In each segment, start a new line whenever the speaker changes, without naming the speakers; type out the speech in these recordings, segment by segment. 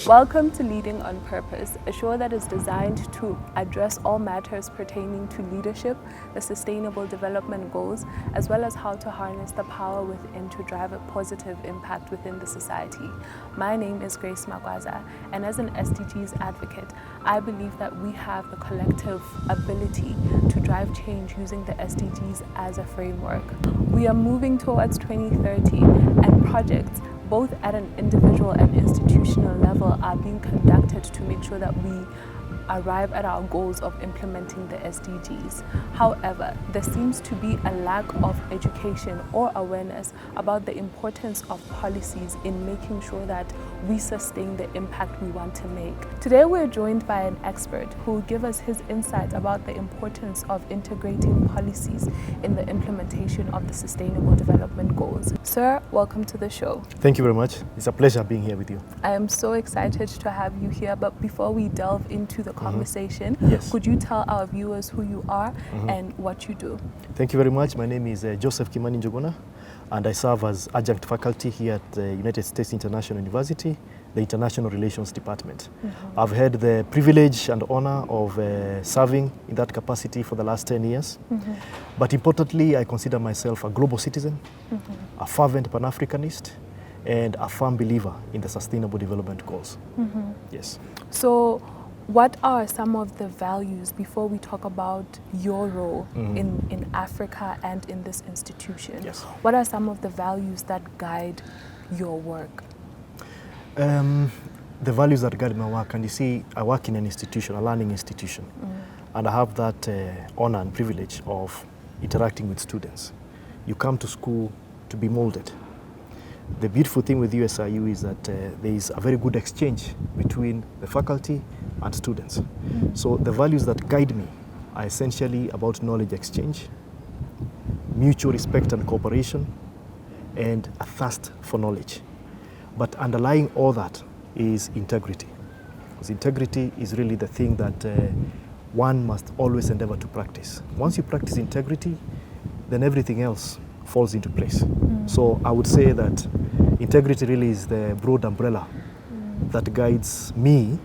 Welcome to Leading on Purpose, a show that is designed to address all matters pertaining to leadership, the Sustainable Development Goals, as well as how to harness the power within to drive a positive impact within the society. My name is Grace Makwaza, and as an SDGs advocate, I believe that we have the collective ability to drive change using the SDGs as a framework. We are moving towards 2030, and projects both at an individual and institutional level are being conducted to make sure that we arrive at our goals of implementing the SDGs. However, there seems to be a lack of education or awareness about the importance of policies in making sure that we sustain the impact we want to make. Today we're joined by an expert who will give us his insights about the importance of integrating policies in the implementation of the Sustainable Development Goals. Sir, welcome to the show.
Thank you very much. It's a pleasure being here with you.
I am so excited to have you here, but before we delve into the conversation,
Yes.
could you tell our viewers who you are and what you do?
Thank you very much. My name is Joseph Kimani Njuguna, and I serve as adjunct faculty here at the United States International University, the International Relations Department. I've had the privilege and honor of serving in that capacity for the last 10 years. But importantly, I consider myself a global citizen, a fervent Pan-Africanist, and a firm believer in the Sustainable Development Goals. Yes.
So, what are some of the values, before we talk about your role in Africa and in this institution?
Yes.
What are some of the values that guide your work?
The values that guide my work, and you see, I work in an institution, a learning institution, and I have that honor and privilege of interacting with students. You come to school to be molded. The beautiful thing with USIU is that there is a very good exchange between the faculty and students. So the values that guide me are essentially about knowledge exchange, mutual respect and cooperation, and a thirst for knowledge. But underlying all that is integrity. Because integrity is really the thing that one must always endeavor to practice. Once you practice integrity, then everything else falls into place. So I would say that integrity really is the broad umbrella that guides me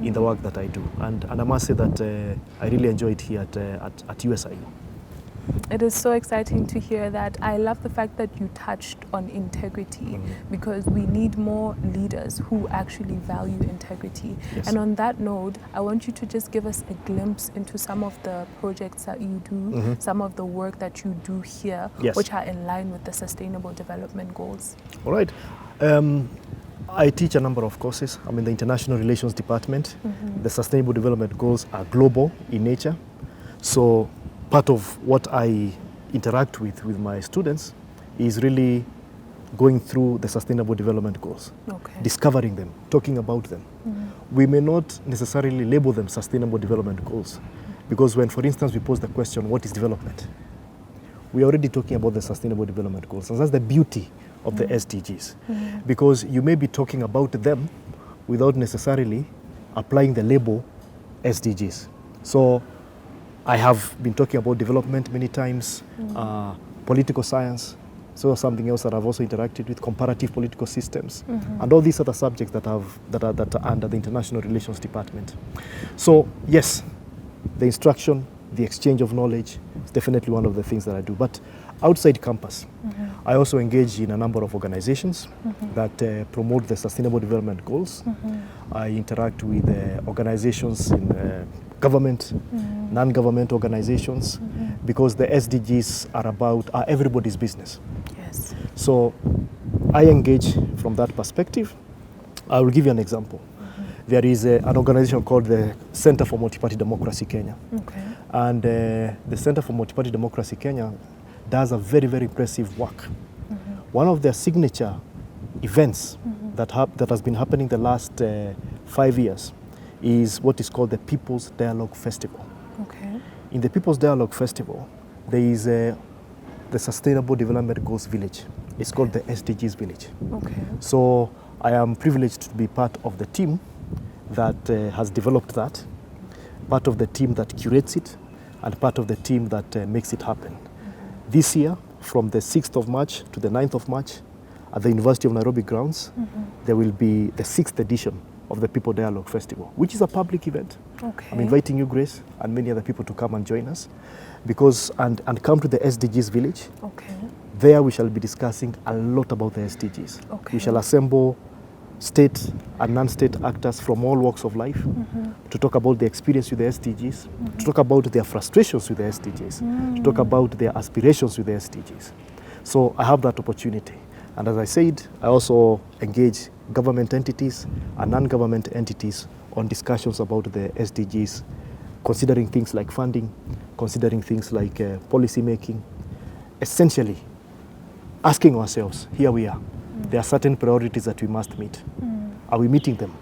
in the work that I do. And I must say that I really enjoy it here at USIU.
It is so exciting to hear that. I love the fact that you touched on integrity, because we need more leaders who actually value integrity.
Yes.
And on that note, I want you to just give us a glimpse into some of the projects that you do, some of the work that you do here,
Yes.
which are in line with the Sustainable Development Goals.
All right. I teach a number of courses. I'm in the International Relations Department. The Sustainable Development Goals are global in nature. So part of what I interact with my students is really going through the Sustainable Development Goals, discovering them, talking about them. We may not necessarily label them Sustainable Development Goals, because when, for instance, we pose the question, what is development? We're already talking about the Sustainable Development Goals, and that's the beauty of the SDGs, because you may be talking about them without necessarily applying the label SDGs. So I have been talking about development many times, political science, so something else that I've also interacted with, comparative political systems, and all these other subjects that are under the International Relations Department. So yes, the instruction, the exchange of knowledge is definitely one of the things that I do. But outside campus, I also engage in a number of organizations that promote the Sustainable Development Goals. I interact with organizations in government, non-government organizations, because the SDGs are everybody's business.
Yes.
So I engage from that perspective. I will give you an example. There is an organization called the Center for Multi-Party Democracy Kenya. And the Center for Multi-Party Democracy Kenya does a very, very impressive work. One of their signature events that has been happening the last 5 years is what is called the People's Dialogue Festival. In the People's Dialogue Festival, there is the Sustainable Development Goals Village. It's called the SDGs Village. So I am privileged to be part of the team that has developed that, part of the team that curates it, and part of the team that makes it happen. This year, from the 6th of March to the 9th of March, at the University of Nairobi grounds, there will be the 6th edition of the People Dialogue Festival, which is a public event.
Okay.
I'm inviting you, Grace, and many other people to come and join us, because and come to the SDGs village.
Okay.
There we shall be discussing a lot about the SDGs.
Okay.
We shall assemble state and non-state actors from all walks of life to talk about the experience with the SDGs, to talk about their frustrations with the SDGs, to talk about their aspirations with the SDGs. So I have that opportunity. And as I said, I also engage government entities and non-government entities on discussions about the SDGs, considering things like funding, considering things like policy making, essentially asking ourselves, here we are, there are certain priorities that we must meet. Are we meeting them?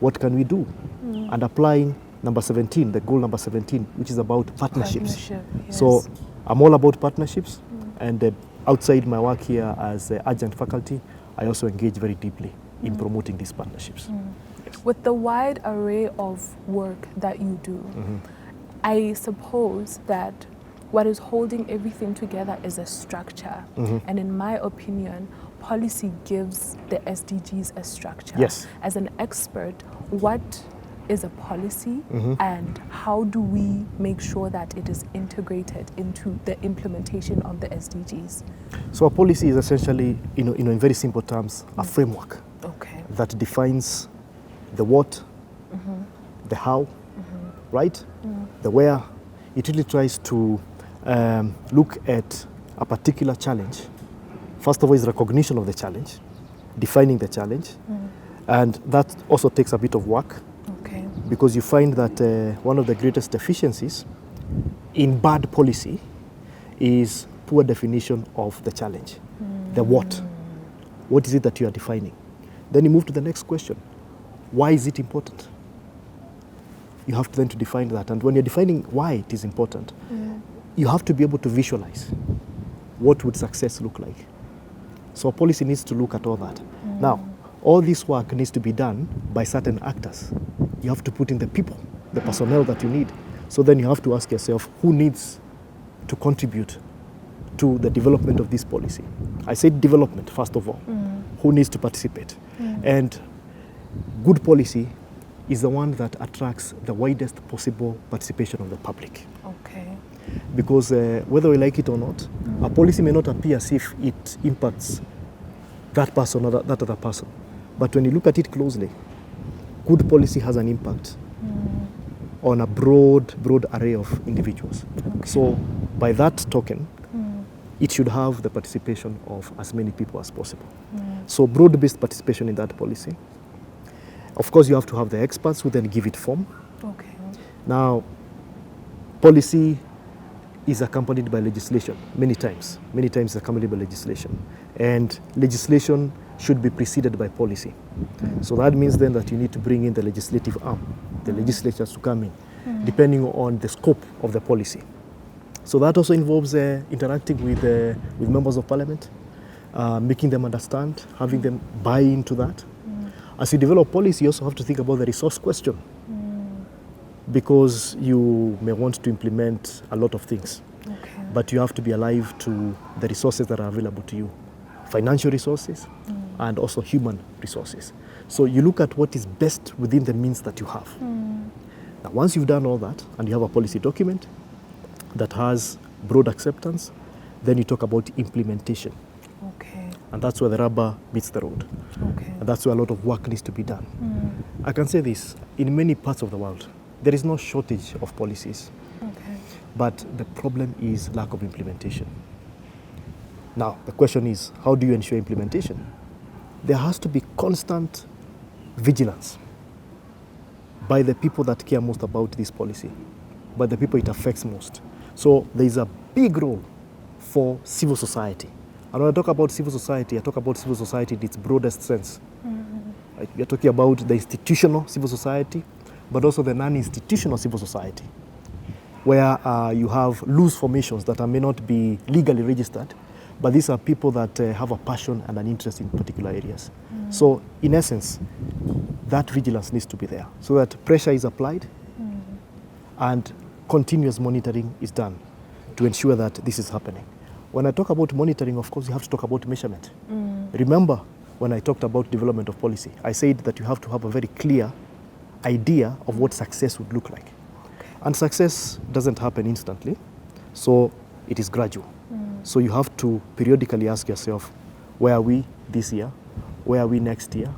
What can we do? And applying number 17, the goal number 17, which is about partnerships.
Yes.
So I'm all about partnerships, and outside my work here as adjunct faculty, I also engage very deeply in promoting these partnerships. Yes.
With the wide array of work that you do, I suppose that what is holding everything together is a structure. And in my opinion, policy gives the SDGs a structure.
Yes.
As an expert, what is a policy and how do we make sure that it is integrated into the implementation of the SDGs?
So a policy is essentially, in very simple terms, a framework that defines the what, the how, right? The where. It really tries to look at a particular challenge. First of all is recognition of the challenge, defining the challenge, and that also takes a bit of work. Because you find that one of the greatest deficiencies in bad policy is poor definition of the challenge. The what. What is it that you are defining? Then you move to the next question. Why is it important? You have to then to define that. And when you're defining why it is important, you have to be able to visualize what would success look like. So policy needs to look at all that. Now, all this work needs to be done by certain actors. You have to put in the people, the personnel that you need. So then you have to ask yourself, who needs to contribute to the development of this policy? I said development, first of all. Who needs to participate? And good policy is the one that attracts the widest possible participation of the public. Because whether we like it or not, a policy may not appear as if it impacts that person or that other person. But when you look at it closely, good policy has an impact on a broad array of individuals. So by that token, it should have the participation of as many people as possible. So broad-based participation in that policy. Of course, you have to have the experts who then give it form. Now, policy is accompanied by legislation many times. Many times it's accompanied by legislation. And legislation should be preceded by policy. So that means then that you need to bring in the legislative arm, the legislatures to come in, depending on the scope of the policy. So that also involves interacting with members of parliament, making them understand, having them buy into that. As you develop policy, you also have to think about the resource question, because you may want to implement a lot of things, but you have to be alive to the resources that are available to you, financial resources and also human resources. So you look at what is best within the means that you have. Now, once you've done all that and you have a policy document that has broad acceptance, then you talk about implementation. And that's where the rubber meets the road. And that's where a lot of work needs to be done. I can say this, in many parts of the world, there is no shortage of policies, but the problem is lack of implementation. Now, the question is, how do you ensure implementation? There has to be constant vigilance by the people that care most about this policy, by the people it affects most. So there is a big role for civil society. And when I talk about civil society, I talk about civil society in its broadest sense. Right? We are talking about the institutional civil society, but also the non-institutional civil society, where you have loose formations that may not be legally registered, but these are people that have a passion and an interest in particular areas. So in essence, that vigilance needs to be there, so that pressure is applied and continuous monitoring is done to ensure that this is happening. When I talk about monitoring, of course, you have to talk about measurement. Remember, when I talked about development of policy. I said that you have to have a very clear idea of what success would look like. And success doesn't happen instantly, so it is gradual. So you have to periodically ask yourself, where are we this year? Where are we next year?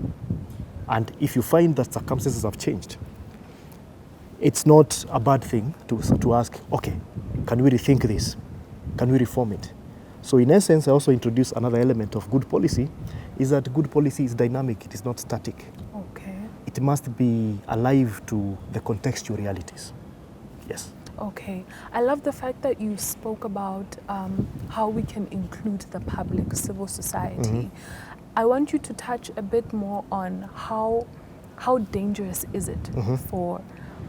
And if you find that circumstances have changed, it's not a bad thing to ask, okay, can we rethink this? Can we reform it? So in essence, I also introduce another element of good policy, is that good policy is dynamic, it is not static.
Okay.
It must be alive to the contextual realities. Yes.
Okay. I love the fact that you spoke about how we can include the public, civil society. I want you to touch a bit more on how dangerous is it for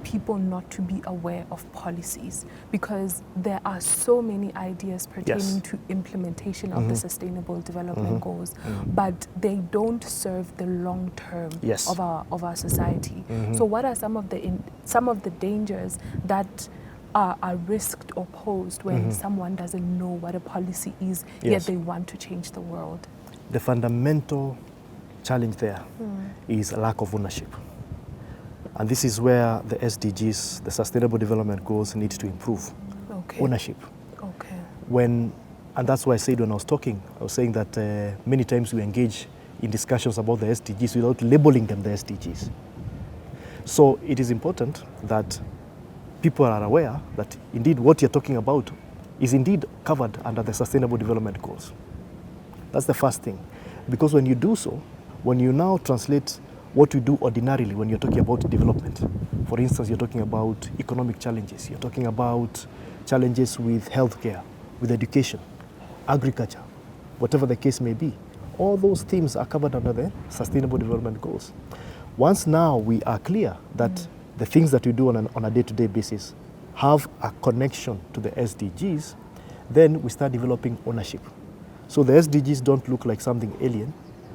people not to be aware of policies, because there are so many ideas pertaining to implementation of the Sustainable Development Goals, but they don't serve the long term of our society. So what are some of the dangers that are risked or posed when someone doesn't know what a policy is, yet they want to change the world?
The fundamental challenge there is a lack of ownership. And this is where the SDGs, the Sustainable Development Goals, need to improve.
Okay.
Ownership.
Okay.
And that's why I said when I was talking, I was saying that many times we engage in discussions about the SDGs without labeling them the SDGs. So it is important that people are aware that indeed what you're talking about is indeed covered under the Sustainable Development Goals. That's the first thing. Because when you do so, when you now translate what we do ordinarily when you're talking about development, for instance, you're talking about economic challenges, you're talking about challenges with healthcare, with education, agriculture, whatever the case may be, all those themes are covered under the Sustainable Development Goals. Once now we are clear that the things that we do on a day-to-day basis have a connection to the SDGs, then we start developing ownership. So the SDGs don't look like something alien,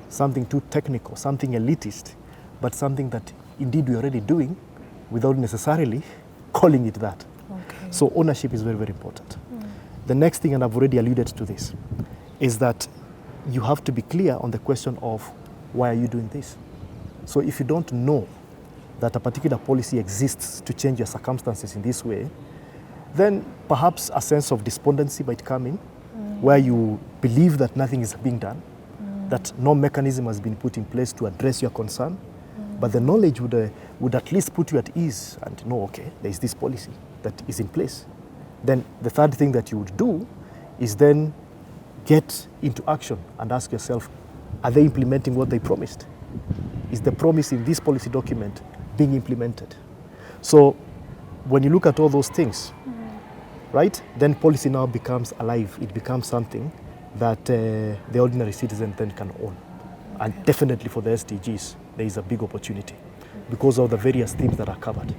something too technical, something elitist, but something that indeed we're already doing without necessarily calling it that.
Okay.
So ownership is very, very important. The next thing, and I've already alluded to this, is that you have to be clear on the question of why are you doing this? So if you don't know that a particular policy exists to change your circumstances in this way, then perhaps a sense of despondency might come in, where you believe that nothing is being done, that no mechanism has been put in place to address your concern, but the knowledge would at least put you at ease and know, okay, there is this policy that is in place. Then the third thing that you would do is then get into action and ask yourself, are they implementing what they promised? Is the promise in this policy document being implemented? So when you look at all those things, right, then policy now becomes alive. It becomes something that the ordinary citizen then can own. And definitely for the SDGs, there is a big opportunity because of the various themes that are covered.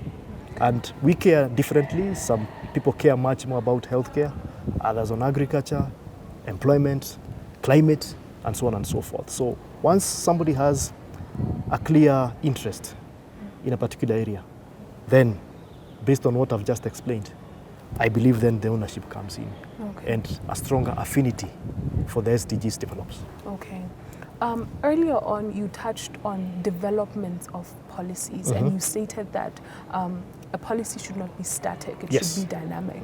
And we care differently. Some people care much more about healthcare, others on agriculture, employment, climate, and so on and so forth. So once somebody has a clear interest in a particular area, then based on what I've just explained, I believe then the ownership comes in and a stronger affinity for the SDGs develops.
Okay. Earlier on, you touched on development of policies, and you stated that a policy should not be static, it should be dynamic.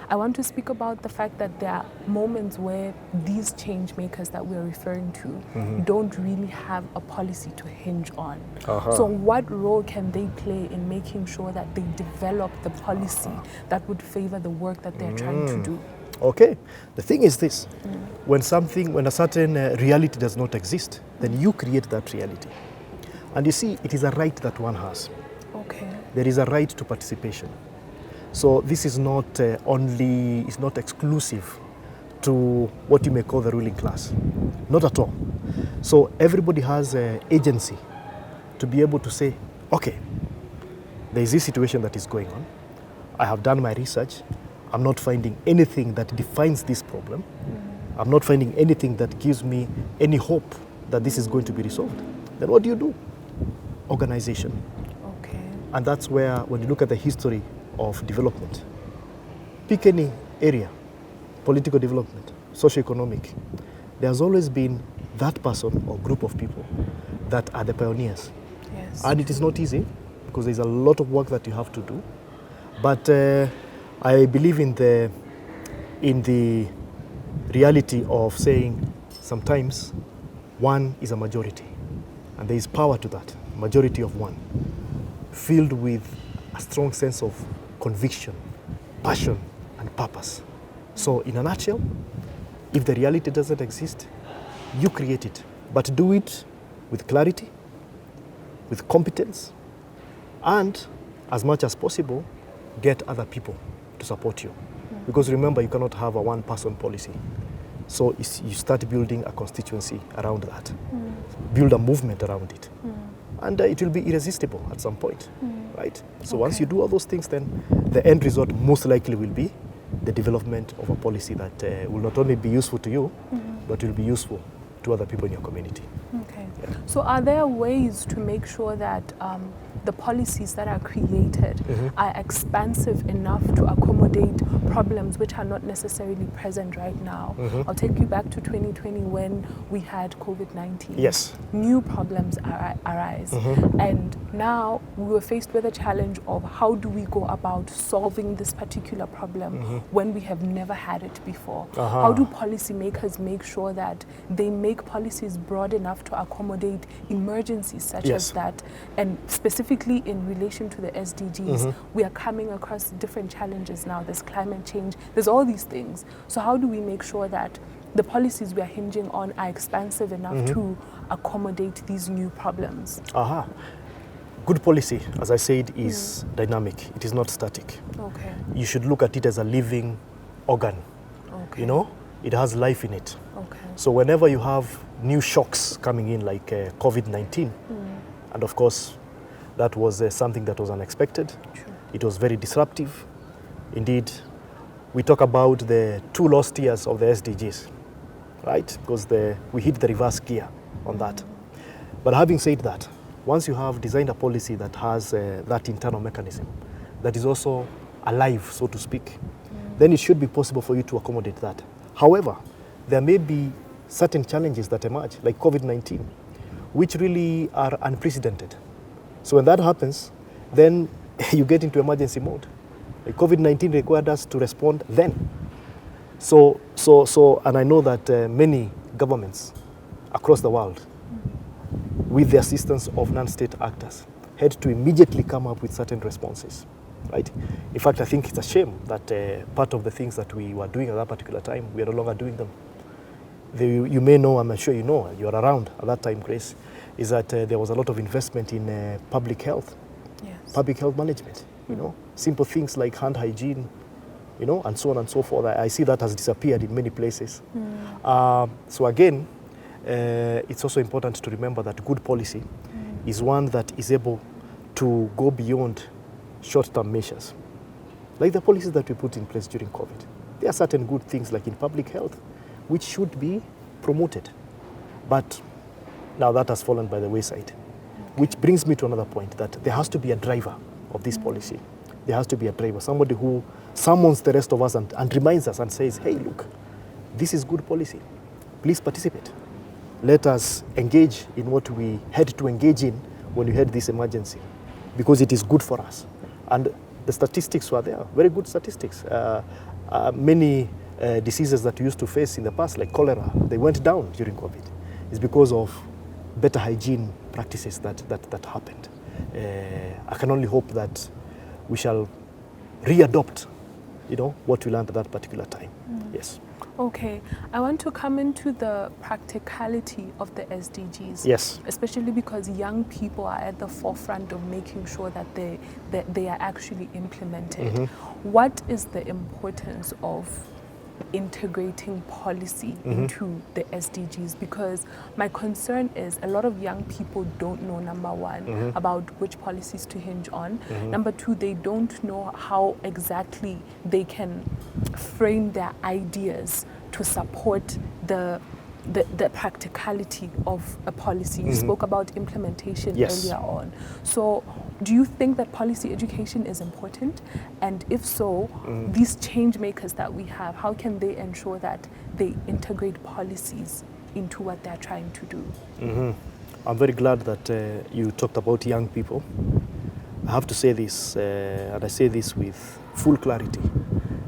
I want to speak about the fact that there are moments where these change makers that we're referring to don't really have a policy to hinge on. So what role can they play in making sure that they develop the policy that would favor the work that they're trying to do?
Okay, the thing is this, when a certain reality does not exist, then you create that reality. And you see, it is a right that one has.
Okay.
There is a right to participation. So this is not it's not exclusive to what you may call the ruling class. Not at all. So everybody has agency to be able to say, okay, there is this situation that is going on. I have done my research. I'm not finding anything that defines this problem. I'm not finding anything that gives me any hope that this is going to be resolved. Then what do? Organization.
Okay.
And that's where, when you look at the history of development, pick any area, political development, socio-economic, there has always been that person or group of people that are the pioneers.
Yes.
And it is not easy because there's a lot of work that you have to do. But I believe in the reality of saying sometimes one is a majority. And there is power to that, majority of one, filled with a strong sense of conviction, passion, and purpose. So in a nutshell, if the reality doesn't exist, you create it, but do it with clarity, with competence, and as much as possible, get other people to support you. Because remember, you cannot have a one-person policy. So you start building a constituency around that, build a movement around it, and it will be irresistible at some point, right? So once you do all those things, then the end result most likely will be the development of a policy that will not only be useful to you, but will be useful to other people in your community.
Okay. Yeah. So are there ways to make sure that the policies that are created are expansive enough to accommodate problems which are not necessarily present right now? I'll take you back to 2020 when we had COVID-19.
Yes.
New problems arise. And now we were faced with a challenge of how do we go about solving this particular problem when we have never had it before? How do policymakers make sure that they make policies broad enough to accommodate emergencies such as that? And specifically in relation to the SDGs, we are coming across different challenges now. There's climate change, there's all these things. So how do we make sure that the policies we are hinging on are expansive enough to accommodate these new problems?
Good policy, as I said, is dynamic. It is not static.
Okay.
You should look at it as a living organ.
Okay.
You know, it has life in it.
Okay.
So whenever you have new shocks coming in, like COVID-19, and of course, that was something that was unexpected.
True.
It was very disruptive. Indeed, we talk about the 2 lost years of the SDGs, right? Because we hit the reverse gear on that. But having said that, once you have designed a policy that has that internal mechanism, that is also alive, so to speak, then it should be possible for you to accommodate that. However, there may be certain challenges that emerge, like COVID-19, which really are unprecedented. So when that happens, then you get into emergency mode. Like COVID-19 required us to respond then. So, and I know that many governments across the world, with the assistance of non-state actors, had to immediately come up with certain responses, right? In fact, I think it's a shame that part of the things that we were doing at that particular time, we are no longer doing them. You may know, I'm sure you know, you were around at that time, Grace, is that there was a lot of investment in public health, public health management, you know, simple things like hand hygiene, you know, and so on and so forth. I see that has disappeared in many places. So again, it's also important to remember that good policy is one that is able to go beyond short-term measures. Like the policies that we put in place during COVID. There are certain good things like in public health, which should be promoted. But now that has fallen by the wayside. Which brings me to another point, that there has to be a driver of this policy. There has to be a driver, somebody who summons the rest of us and reminds us and says, hey, look, this is good policy. Please participate. Let us engage in what we had to engage in when we had this emergency, because it is good for us. And the statistics were there, very good statistics. Many diseases that we used to face in the past, like cholera, they went down during COVID. It's because of better hygiene practices that happened. I can only hope that we shall readopt, you know, what we learned at that particular time. Yes.
Okay, I want to come into the practicality of the SDGs.
Yes.
Especially because young people are at the forefront of making sure that they are actually implemented. What is the importance of integrating policy into the SDGs? Because my concern is a lot of young people don't know, number one, about which policies to hinge on. Number two, they don't know how exactly they can frame their ideas to support the practicality of a policy. You spoke about implementation earlier on. So do you think that policy education is important? And if so, these change makers that we have, how can they ensure that they integrate policies into what they're trying to do.
I'm very glad that you talked about young people. I have to say this, and I say this with full clarity,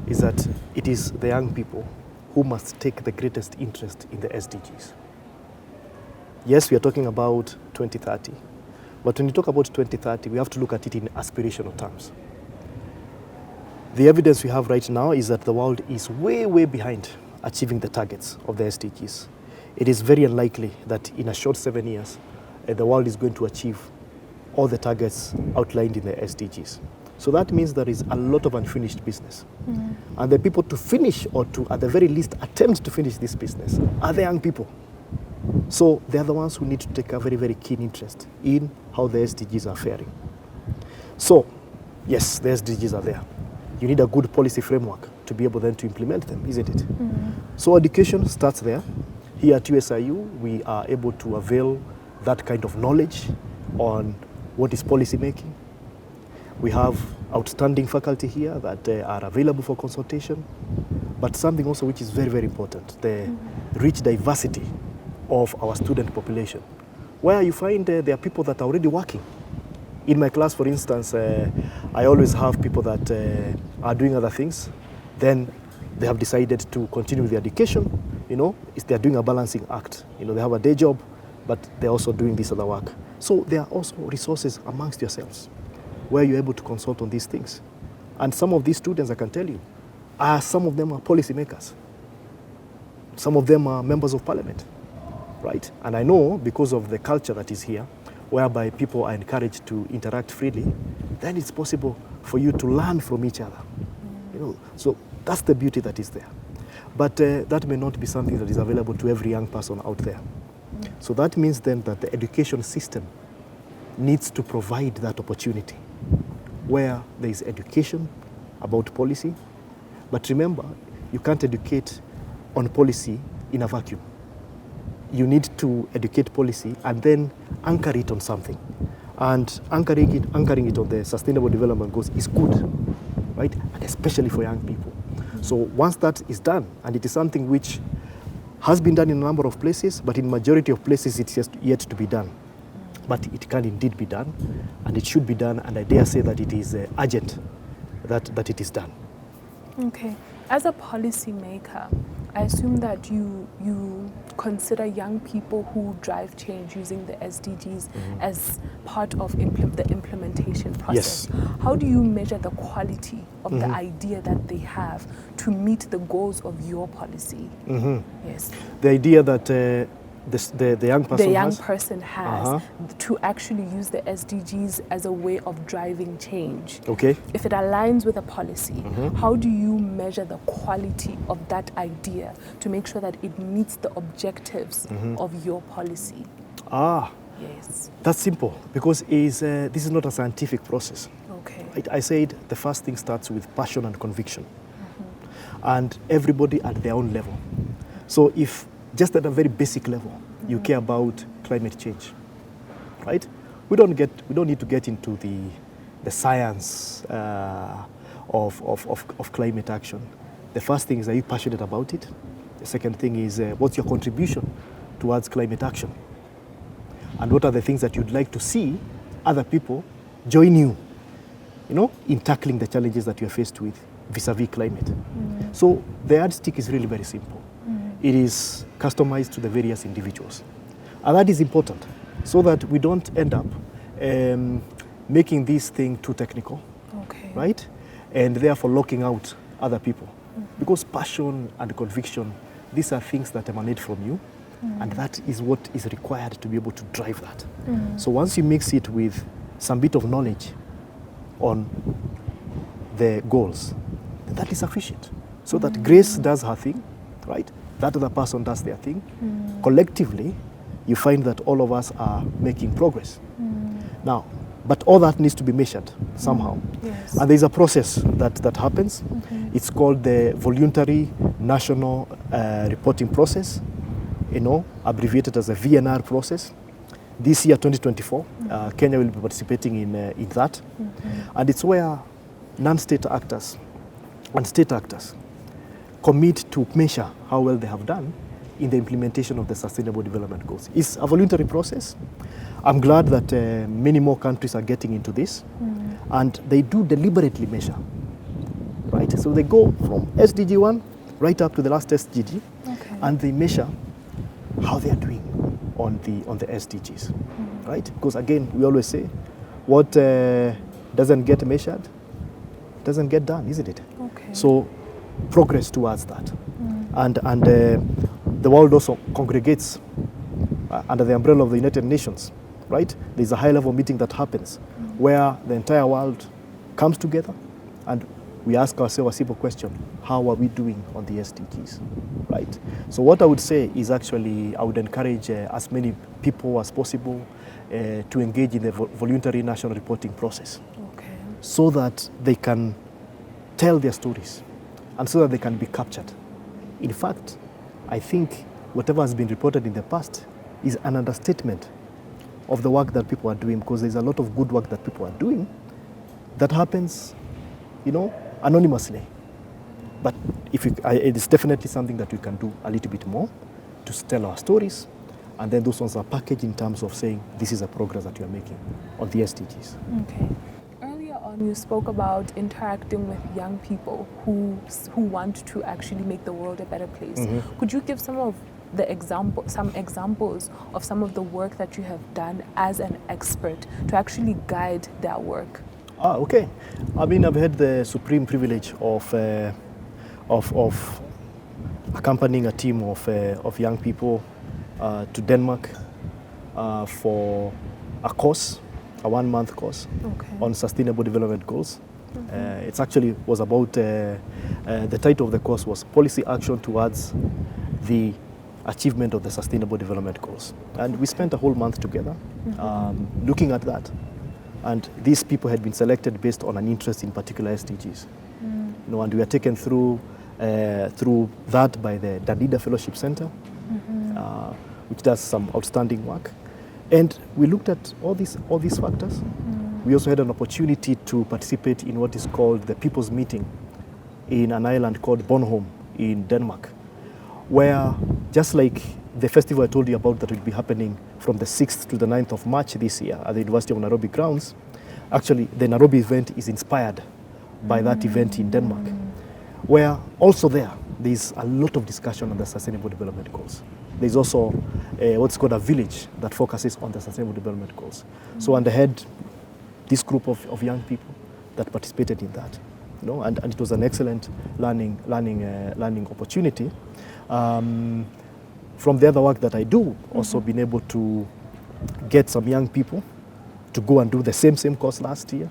is that it is the young people who must take the greatest interest in the SDGs. Yes, we are talking about 2030, but when you talk about 2030, we have to look at it in aspirational terms. The evidence we have right now is that the world is way, way behind achieving the targets of the SDGs. It is very unlikely that in a short 7 years, the world is going to achieve all the targets outlined in the SDGs. So that means there is a lot of unfinished business. And the people to finish, or to at the very least attempt to finish this business, are the young people. So they are the ones who need to take a very, very keen interest in how the SDGs are faring. So, yes, the SDGs are there. You need a good policy framework to be able then to implement them, isn't it? So education starts there. Here at USIU, we are able to avail that kind of knowledge on what is policy making. We have outstanding faculty here that are available for consultation, but something also which is very, very important, the rich diversity of our student population, where you find there are people that are already working. In my class, for instance, I always have people that are doing other things. Then they have decided to continue with their education. You know, they're doing a balancing act. You know, they have a day job, but they're also doing this other work. So there are also resources amongst yourselves where you're able to consult on these things. And some of these students, I can tell you, some of them are policymakers. Some of them are members of parliament, right? And I know because of the culture that is here, whereby people are encouraged to interact freely, then it's possible for you to learn from each other. You know, so that's the beauty that is there. But that may not be something that is available to every young person out there. So that means then that the education system needs to provide that opportunity where there is education about policy. But remember, you can't educate on policy in a vacuum. You need to educate policy and then anchor it on something. And anchoring it on the Sustainable Development Goals is good, right? And especially for young people. So once that is done, and it is something which has been done in a number of places, but in majority of places it's just yet to be done. But it can indeed be done, and it should be done, and I dare say that it is urgent that it is done.
Okay. As a policymaker, I assume that you consider young people who drive change using the SDGs as part of the implementation process.
Yes.
How do you measure the quality of the idea that they have to meet the goals of your policy? Yes.
The idea that the young person
has to actually use the SDGs as a way of driving change.
Okay.
If it aligns with a policy, how do you measure the quality of that idea to make sure that it meets the objectives of your policy? Yes.
That's simple, because this is not a scientific process.
Okay.
I said the first thing starts with passion and conviction, and everybody at their own level. So if just at a very basic level, you care about climate change, right? We don't need to get into the science of climate action. The first thing is, are you passionate about it? The second thing is, what's your contribution towards climate action? And what are the things that you'd like to see other people join you, in tackling the challenges that you're faced with vis-a-vis climate? So the yardstick is really very simple. It is customized to the various individuals. And that is important, so that we don't end up making this thing too technical, right? And therefore locking out other people. Because passion and conviction, these are things that emanate from you, and that is what is required to be able to drive that. So once you mix it with some bit of knowledge on the goals, then that is sufficient. So that Grace does her thing, right? That other person does their thing. Collectively, you find that all of us are making progress. Now, but all that needs to be measured somehow.
Yes.
And there's a process that happens. It's called the Voluntary National Reporting Process, abbreviated as a VNR process. This year, 2024, Kenya will be participating in that. And it's where non-state actors and state actors commit to measure how well they have done in the implementation of the Sustainable Development Goals. It's a voluntary process. I'm glad that many more countries are getting into this, and they do deliberately measure, right? So they go from SDG 1 right up to the last SDG, and they measure how they are doing on the SDGs, right? Because again, we always say, what doesn't get measured doesn't get done, isn't it? So progress towards that. And the world also congregates under the umbrella of the United Nations, right? There's a high-level meeting that happens where the entire world comes together and we ask ourselves a simple question: how are we doing on the SDGs, right? So what I would say is actually I would encourage as many people as possible to engage in the voluntary national reporting process, so that they can tell their stories and so that they can be captured. In fact, I think whatever has been reported in the past is an understatement of the work that people are doing, because there's a lot of good work that people are doing that happens, anonymously. But it is definitely something that we can do a little bit more to tell our stories, and then those ones are packaged in terms of saying this is a progress that you are making on the SDGs.
Earlier on, you spoke about interacting with young people who want to actually make the world a better place. Could you give some examples of some of the work that you have done as an expert to actually guide their work?
Okay. I mean, I've had the supreme privilege of accompanying a team of young people to Denmark for a course, a 1-month course on Sustainable Development Goals. It actually was about, the title of the course was Policy Action Towards the Achievement of the Sustainable Development Goals. And we spent a whole month together looking at that. And these people had been selected based on an interest in particular SDGs. And we were taken through that by the Danida Fellowship Center, which does some outstanding work. And we looked at all these factors. We also had an opportunity to participate in what is called the People's Meeting in an island called Bornholm in Denmark, where, just like the festival I told you about that will be happening from the 6th to the 9th of March this year at the University of Nairobi grounds, actually the Nairobi event is inspired by that event in Denmark, where also there's a lot of discussion on the Sustainable Development Goals. There's also what's called a village that focuses on the Sustainable Development Goals. So, and I had this group of young people that participated in that, and it was an excellent learning opportunity. From the other work that I do, also been able to get some young people to go and do the same course last year.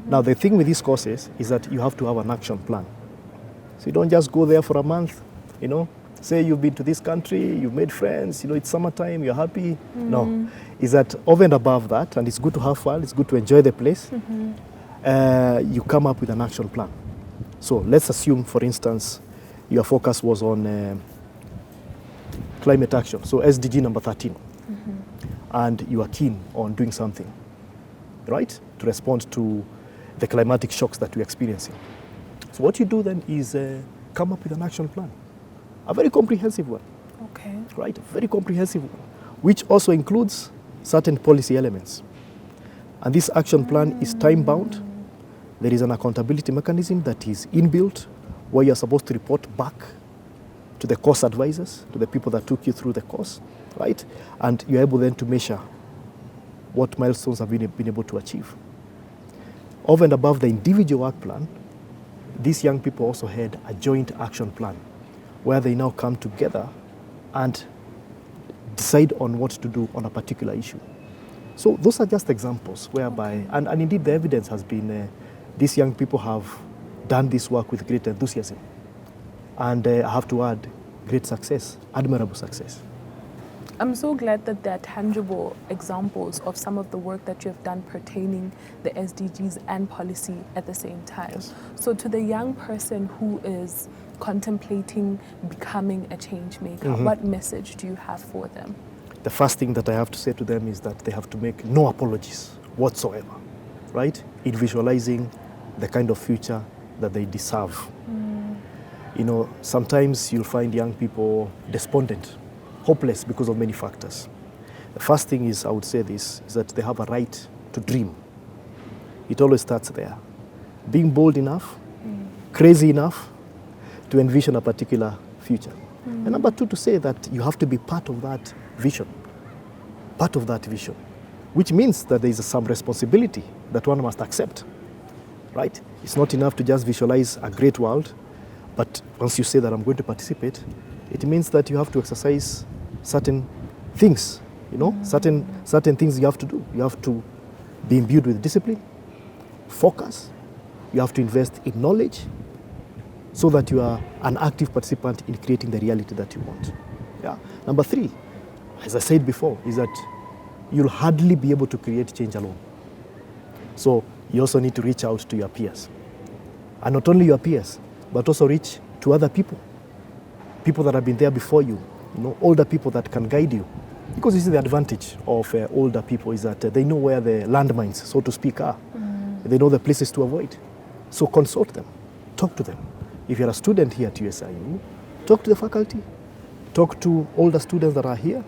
Now, the thing with these courses is that you have to have an action plan. So you don't just go there for a month, say you've been to this country, you've made friends, it's summertime, you're happy. No, is that over and above that, and it's good to have fun, it's good to enjoy the place, you come up with an action plan. So let's assume, for instance, your focus was on climate action, so SDG number 13, and you are keen on doing something, right, to respond to the climatic shocks that we're experiencing. So what you do then is come up with an action plan, a very comprehensive one, right, a very comprehensive one, which also includes certain policy elements. And this action plan is time-bound. There is an accountability mechanism that is inbuilt, where you're supposed to report back to the course advisors, to the people that took you through the course, right? And you're able then to measure what milestones have been able to achieve. Over and above the individual work plan, these young people also had a joint action plan, where they now come together and decide on what to do on a particular issue. So those are just examples whereby, and indeed the evidence has been, these young people have done this work with great enthusiasm. And I have to add, great success, admirable success.
I'm so glad that there are tangible examples of some of the work that you have done pertaining the SDGs and policy at the same time. Yes. So to the young person who is contemplating becoming a change maker, what message do you have for them?
The first thing that I have to say to them is that they have to make no apologies whatsoever, right? In visualizing the kind of future that they deserve. sometimes you'll find young people despondent, hopeless because of many factors. The first thing is, I would say this, is that they have a right to dream. It always starts there. Being bold enough, crazy enough to envision a particular future. And number two, to say that you have to be part of that vision, which means that there is some responsibility that one must accept, right? It's not enough to just visualize a great world, but once you say that I'm going to participate, it means that you have to exercise certain things, certain things you have to do. You have to be imbued with discipline, focus, you have to invest in knowledge so that you are an active participant in creating the reality that you want. Yeah. Number three, as I said before, is that you'll hardly be able to create change alone. So you also need to reach out to your peers. And not only your peers, but also reach to other people that have been there before you, older people that can guide you. Because you see, the advantage of older people is that they know where the landmines, so to speak, are. They know the places to avoid. So consult them, talk to them. If you're a student here at USIU, talk to the faculty, talk to older students that are here,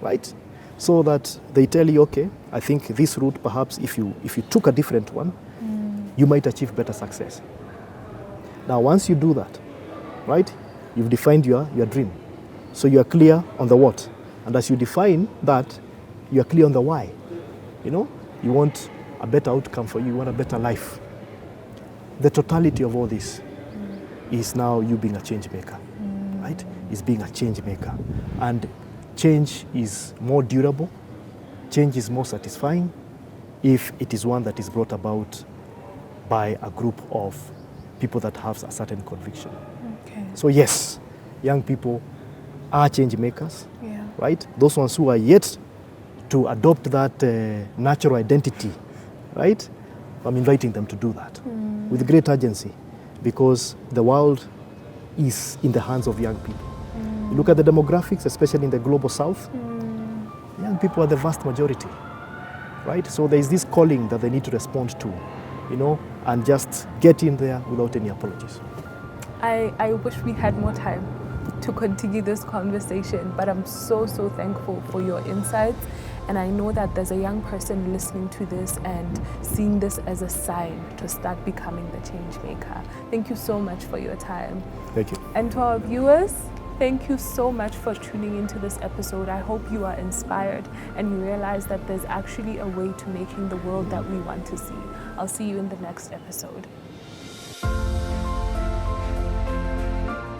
right? So that they tell you, okay, I think this route, perhaps if you took a different one, you might achieve better success. Now, once you do that, right, you've defined your dream. So you are clear on the what. And as you define that, you are clear on the why. You want a better outcome for you, you want a better life. The totality of all this is now you being a change maker, right? Is being a change maker. And change is more durable, change is more satisfying if it is one that is brought about by a group of people that have a certain conviction.
Okay.
So yes, young people are change makers, right? Those ones who are yet to adopt that natural identity, right? I'm inviting them to do that with great urgency, because the world is in the hands of young people. You look at the demographics, especially in the global south, young people are the vast majority, right? So there is this calling that they need to respond to, and just get in there without any apologies.
I wish we had more time to continue this conversation, but I'm so thankful for your insights. And I know that there's a young person listening to this and seeing this as a sign to start becoming the change maker. Thank you so much for your time.
Thank you.
And to our viewers, thank you so much for tuning into this episode. I hope you are inspired and you realize that there's actually a way to making the world that we want to see. I'll see you in the next episode.